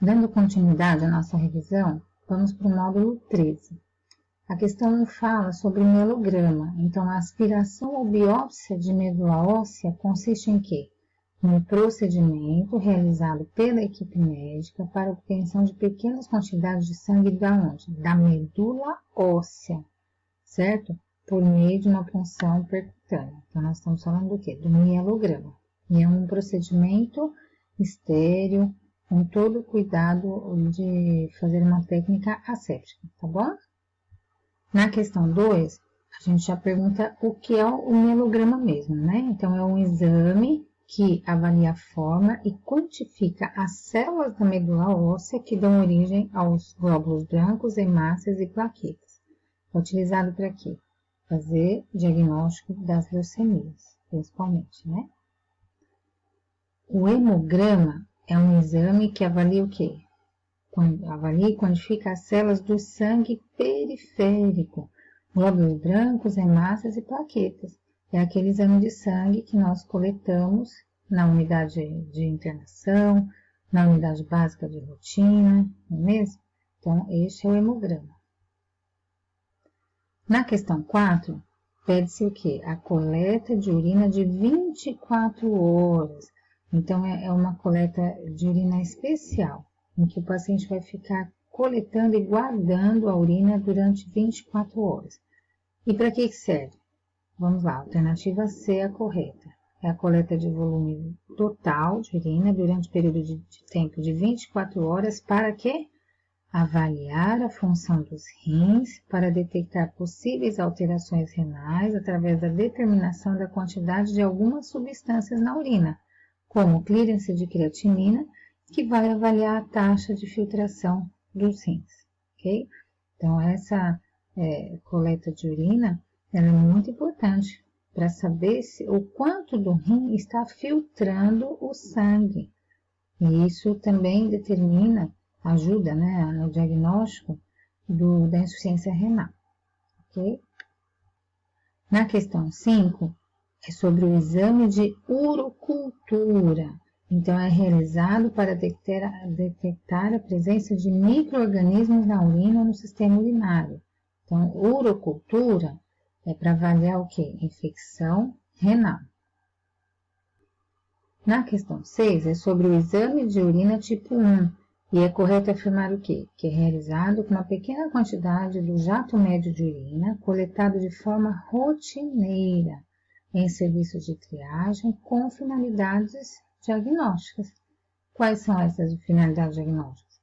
Dando continuidade à nossa revisão, vamos para o módulo 13. A questão 1 fala sobre o mielograma. Então, a aspiração ou biópsia de medula óssea consiste em quê? No procedimento realizado pela equipe médica para obtenção de pequenas quantidades de sangue da onde? Da medula óssea, certo? Por meio de uma punção percutânea. Então, nós estamos falando do quê? Do mielograma. E é um procedimento estéril, com todo o cuidado de fazer uma técnica asséptica, tá bom? Na questão 2, a gente já pergunta o que é o mielograma mesmo, né? Então, é um exame que avalia a forma e quantifica as células da medula óssea que dão origem aos glóbulos brancos, hemácias e plaquetas. É utilizado para quê? Fazer diagnóstico das leucemias, principalmente, né? O hemograma é um exame que avalia o quê? Avalia e quantifica as células do sangue periférico, glóbulos brancos, hemácias e plaquetas. É aquele exame de sangue que nós coletamos na unidade de internação, na unidade básica de rotina, não é mesmo? Então, este é o hemograma. Na questão 4, pede-se o quê? A coleta de urina de 24 horas. Então, é uma coleta de urina especial, em que o paciente vai ficar coletando e guardando a urina durante 24 horas. E para que serve? Vamos lá, a alternativa C é a correta. É a coleta de volume total de urina durante o período de tempo de 24 horas para quê? Avaliar a função dos rins para detectar possíveis alterações renais através da determinação da quantidade de algumas substâncias na urina, como clearance de creatinina, que vai avaliar a taxa de filtração dos rins, ok? Então, essa coleta de urina, ela é muito importante para saber o quanto do rim está filtrando o sangue. E isso também ajuda, né, no diagnóstico da insuficiência renal, ok? Na questão 5, é sobre o exame de urocultura. Então, é realizado para detectar a presença de micro-organismos na urina ou no sistema urinário. Então, urocultura é para avaliar o quê? Infecção renal. Na questão 6, é sobre o exame de urina tipo 1. E é correto afirmar o quê? Que é realizado com uma pequena quantidade do jato médio de urina, coletado de forma rotineira, em serviços de triagem com finalidades diagnósticas. Quais são essas finalidades diagnósticas?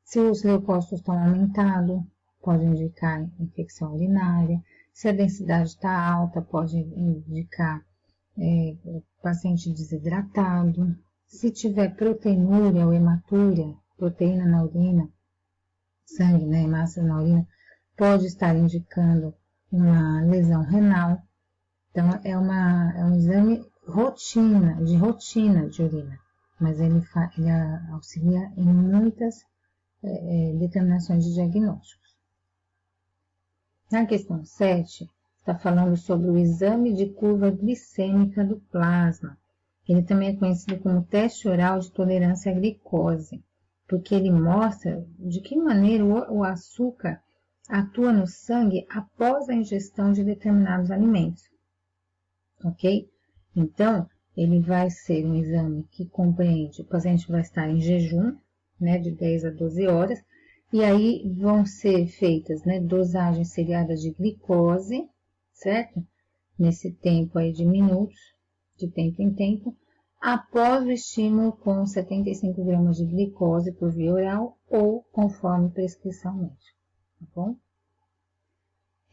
Se os leucócitos estão aumentados, pode indicar infecção urinária. Se a densidade está alta, pode indicar paciente desidratado. Se tiver proteinúria ou hematúria, proteína na urina, sangue, né, hemácias na urina, pode estar indicando uma lesão renal. Então, é um exame de rotina de urina, mas ele auxilia em muitas determinações de diagnósticos. Na questão 7, está falando sobre o exame de curva glicêmica do plasma. Ele também é conhecido como teste oral de tolerância à glicose, porque ele mostra de que maneira o açúcar atua no sangue após a ingestão de determinados alimentos. Ok? Então, ele vai ser um exame que compreende, o paciente vai estar em jejum, né, de 10 a 12 horas, e aí vão ser feitas, né, dosagens seriadas de glicose, certo? Nesse tempo aí de minutos, de tempo em tempo, após o estímulo com 75 gramas de glicose por via oral ou conforme prescrição médica, tá bom?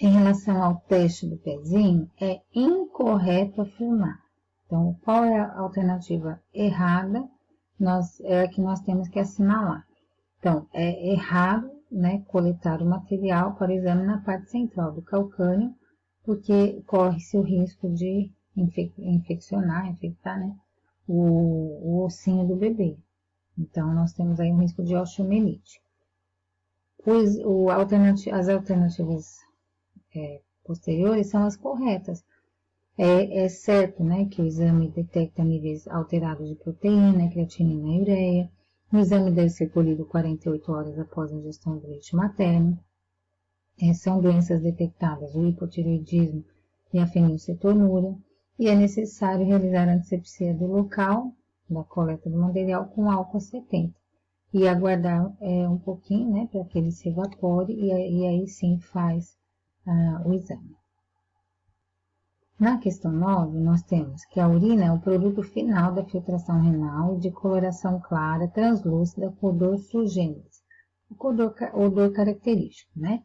Em relação ao teste do pezinho, é incorreto afirmar. Então, qual é a alternativa errada? É a que nós temos que assinalar. Então, é errado, né, coletar o material para exame na parte central do calcânio, porque corre-se o risco de infectar, né, o ossinho do bebê. Então, nós temos aí um risco de osteomielite. As alternativas posteriores são as corretas. É certo, né, que o exame detecta níveis alterados de proteína, creatinina e ureia. O exame deve ser colhido 48 horas após a ingestão do leite materno. São doenças detectadas o hipotireoidismo e a fenilcetonúria, e é necessário realizar a antisepsia do local da coleta do material com álcool 70 e aguardar um pouquinho, né, para que ele se evapore e aí sim faz o exame. Na questão 9, nós temos que a urina é o produto final da filtração renal de coloração clara, translúcida, com odor sugênese, odor característico, né?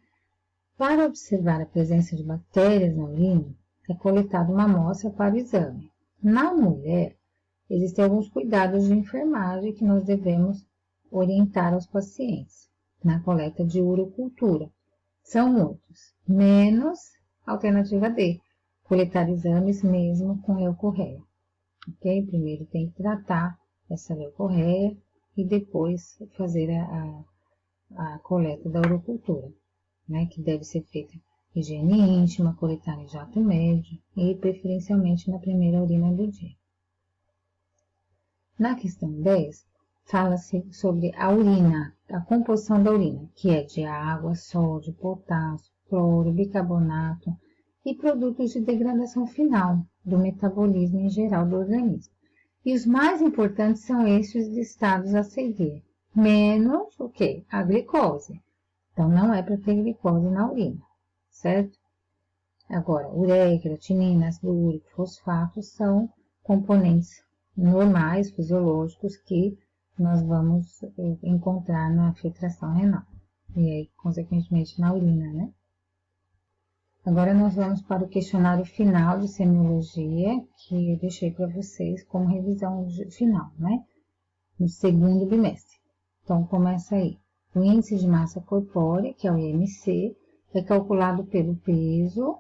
Para observar a presença de bactérias na urina, é coletada uma amostra para o exame. Na mulher, existem alguns cuidados de enfermagem que nós devemos orientar aos pacientes na coleta de urocultura. São muitos, menos alternativa D, coletar exames mesmo com leucorreia. Ok? Primeiro tem que tratar essa leucorreia e depois fazer a coleta da urocultura, né? Que deve ser feita higiene íntima, coletar em jato médio e preferencialmente na primeira urina do dia. Na questão 10, fala-se sobre a urina, a composição da urina, que é de água, sódio, potássio, cloro, bicarbonato e produtos de degradação final do metabolismo em geral do organismo. E os mais importantes são estes listados a seguir, menos o quê? A glicose. Então, não é para ter glicose na urina, certo? Agora, ureia, creatinina, ácido úrico, fosfato são componentes normais, fisiológicos, que nós vamos encontrar na filtração renal. E aí, consequentemente, na urina, né? Agora nós vamos para o questionário final de semiologia, que eu deixei para vocês como revisão final, né? No segundo bimestre. Então, começa aí. O índice de massa corpórea, que é o IMC, é calculado pelo peso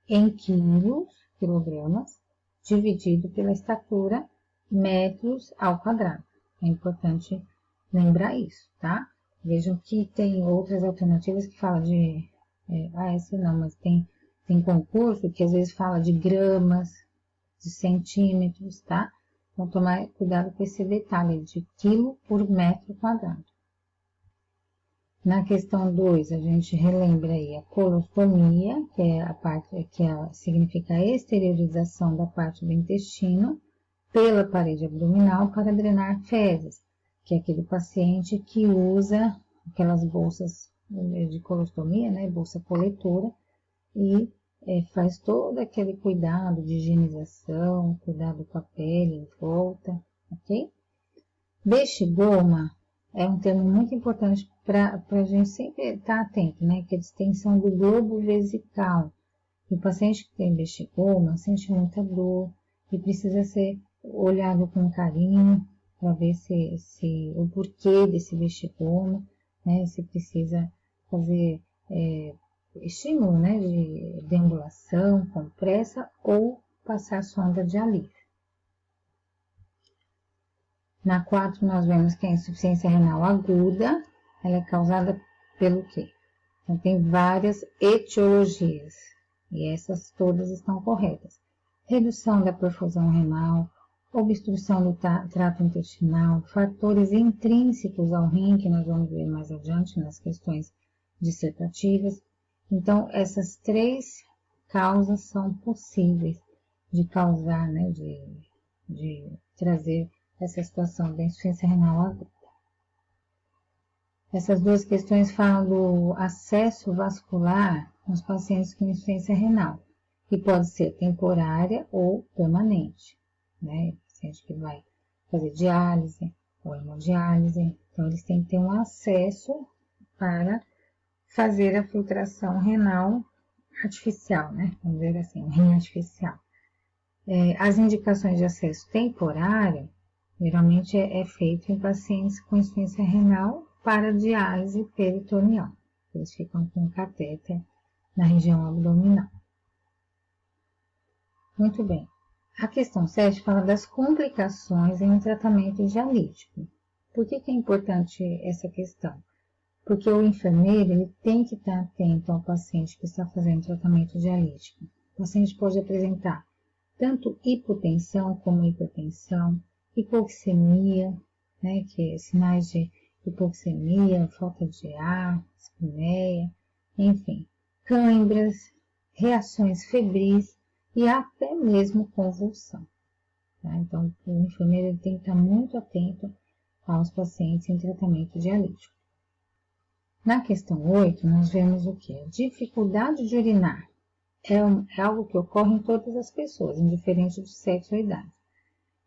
em quilogramas, dividido pela estatura, metros ao quadrado. É importante lembrar isso, tá? Vejam que tem outras alternativas que falam de... essa não, mas tem concurso que às vezes fala de gramas, de centímetros, tá? Então, tomar cuidado com esse detalhe de quilo por metro quadrado. Na questão 2, a gente relembra aí a colostomia, que é a parte significa a exteriorização da parte do intestino pela parede abdominal para drenar fezes, que é aquele paciente que usa aquelas bolsas de colostomia, né, bolsa coletora, e faz todo aquele cuidado de higienização, cuidado com a pele em volta, ok? Bexigoma é um termo muito importante para a gente sempre estar atento, né? Que é a distensão do globo vesical. E o paciente que tem bexigoma sente muita dor e precisa ser olhado com carinho para ver se o porquê desse bexigoma, né? Se precisa fazer estímulo, né? De deambulação, compressa ou passar sonda de alívio. Na 4, nós vemos que a insuficiência renal aguda, ela é causada pelo quê? Então, tem várias etiologias, e essas todas estão corretas. Redução da perfusão renal, obstrução do trato intestinal, fatores intrínsecos ao rim, que nós vamos ver mais adiante nas questões dissertativas. Então, essas 3 causas são possíveis de causar, né, de trazer essa situação da insuficiência renal aguda. Essas 2 questões falam do acesso vascular nos pacientes com insuficiência renal, que pode ser temporária ou permanente, né? Paciente que vai fazer diálise ou hemodiálise, então eles têm que ter um acesso para fazer a filtração renal artificial, né? Vamos dizer assim, rim artificial. As indicações de acesso temporário geralmente é feito em pacientes com insuficiência renal para diálise peritoneal. Eles ficam com catéter na região abdominal. Muito bem. A questão 7 fala das complicações em um tratamento dialítico. Por que é importante essa questão? Porque o enfermeiro ele tem que estar atento ao paciente que está fazendo tratamento dialítico. O paciente pode apresentar tanto hipotensão como hipertensão, hipoxemia, né, que é sinais de hipoxemia, falta de ar, dispneia, enfim, cãibras, reações febris e até mesmo convulsão. Tá? Então, o enfermeiro tem que estar muito atento aos pacientes em tratamento dialítico. Na questão 8, nós vemos o que? Dificuldade de urinar. É algo que ocorre em todas as pessoas, indiferente de sexo ou idade.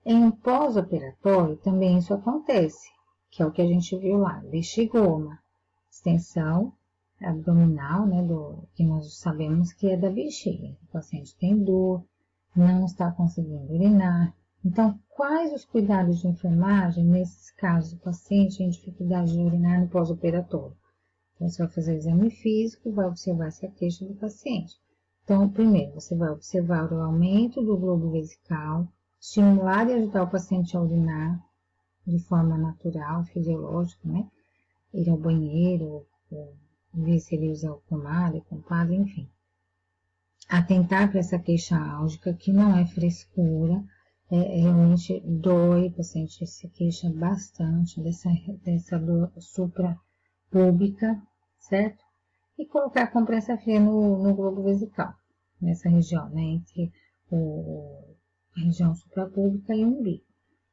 Em um pós-operatório, também isso acontece, que é o que a gente viu lá, bexigoma, extensão abdominal, né, que nós sabemos que é da bexiga. O paciente tem dor, não está conseguindo urinar. Então, quais os cuidados de enfermagem nesses casos do paciente em dificuldade de urinar no pós-operatório? Então, você vai fazer o exame físico, vai observar essa queixa do paciente. Então, primeiro, você vai observar o aumento do globo vesical, estimular e ajudar o paciente a urinar de forma natural, fisiológica, né? Ir ao banheiro, ver se ele usa o pomada, enfim. Atentar para essa queixa álgica, que não é frescura, realmente dói, o paciente se queixa bastante dessa dor suprapúbica, certo? E colocar a compressa fria no globo vesical, nessa região, né, entre a região suprapúbica e o umbigo.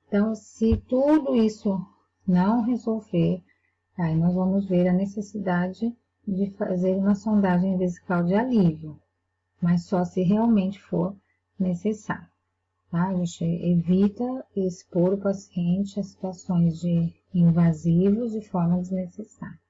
Então, se tudo isso não resolver, aí nós vamos ver a necessidade de fazer uma sondagem vesical de alívio, mas só se realmente for necessário. Tá? A gente evita expor o paciente a situações de invasivos de forma desnecessária.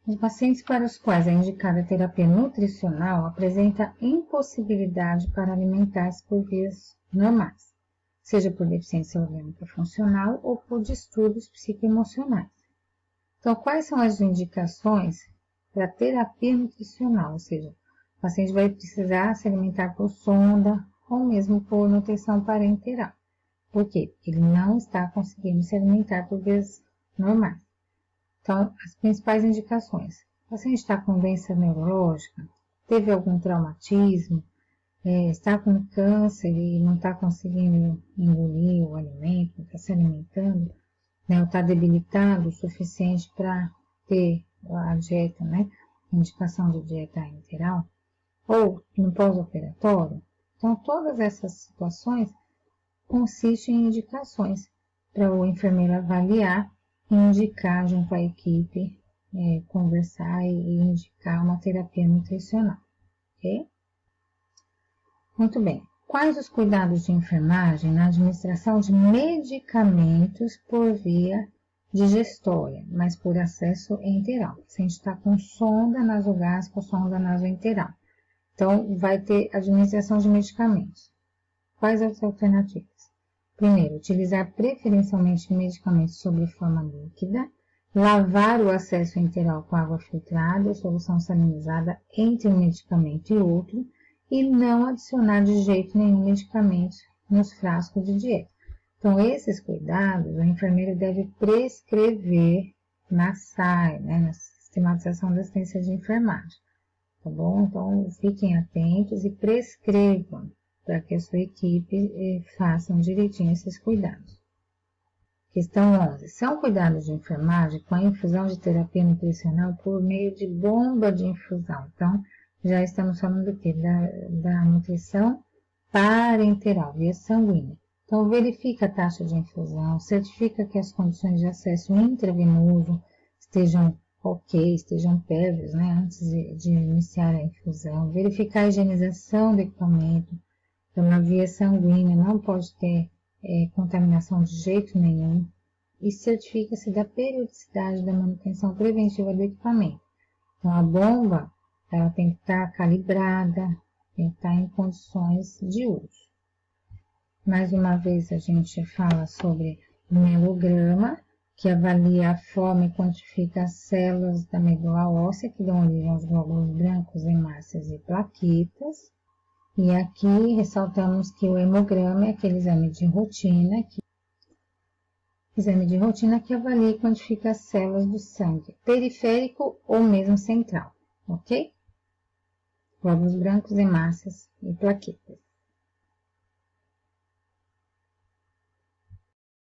Os pacientes para os quais é indicada terapia nutricional apresentam impossibilidade para alimentar-se por vias normais, seja por deficiência orgânica funcional ou por distúrbios psicoemocionais. Então, quais são as indicações para terapia nutricional? Ou seja, o paciente vai precisar se alimentar por sonda ou mesmo por nutrição parenteral. Por quê? Porque ele não está conseguindo se alimentar por vias normais. Então, as principais indicações. O paciente está com doença neurológica, teve algum traumatismo, está com câncer e não está conseguindo engolir o alimento, não está se alimentando, né, ou está debilitado o suficiente para ter a dieta, né, indicação de dieta enteral, ou no pós-operatório. Então, todas essas situações consistem em indicações para o enfermeiro avaliar e indicar junto à equipe, conversar e indicar uma terapia nutricional, ok? Muito bem. Quais os cuidados de enfermagem na administração de medicamentos por via digestória, mas por acesso enteral? Se a gente está com sonda nasogástrica ou sonda nasoenteral. Então, vai ter administração de medicamentos. Quais as alternativas? Primeiro, utilizar preferencialmente medicamentos sob forma líquida, lavar o acesso enteral com água filtrada ou solução salinizada entre um medicamento e outro, e não adicionar de jeito nenhum medicamentos nos frascos de dieta. Então, esses cuidados, o enfermeiro deve prescrever na SAE, né, na Sistematização da Assistência de Enfermagem. Tá bom? Então, fiquem atentos e prescrevam para que a sua equipe façam direitinho esses cuidados. Questão 11. São cuidados de enfermagem com a infusão de terapia nutricional por meio de bomba de infusão. Então, já estamos falando do quê? Da nutrição parenteral, via sanguínea. Então, verifica a taxa de infusão, certifica que as condições de acesso intravenoso estejam ok, estejam prévias, né, antes de iniciar a infusão. Verificar a higienização do equipamento. Então, na via sanguínea não pode ter contaminação de jeito nenhum. E certifica-se da periodicidade da manutenção preventiva do equipamento. Então, a bomba ela tem que estar calibrada, tem que estar em condições de uso. Mais uma vez, a gente fala sobre o melograma, que avalia a forma e quantifica as células da medula óssea, que dão origem aos glóbulos brancos, hemácias e plaquetas. E aqui ressaltamos que o hemograma é aquele exame de rotina que avalia e quantifica as células do sangue, periférico ou mesmo central, ok? Glóbulos brancos, hemácias e plaquetas.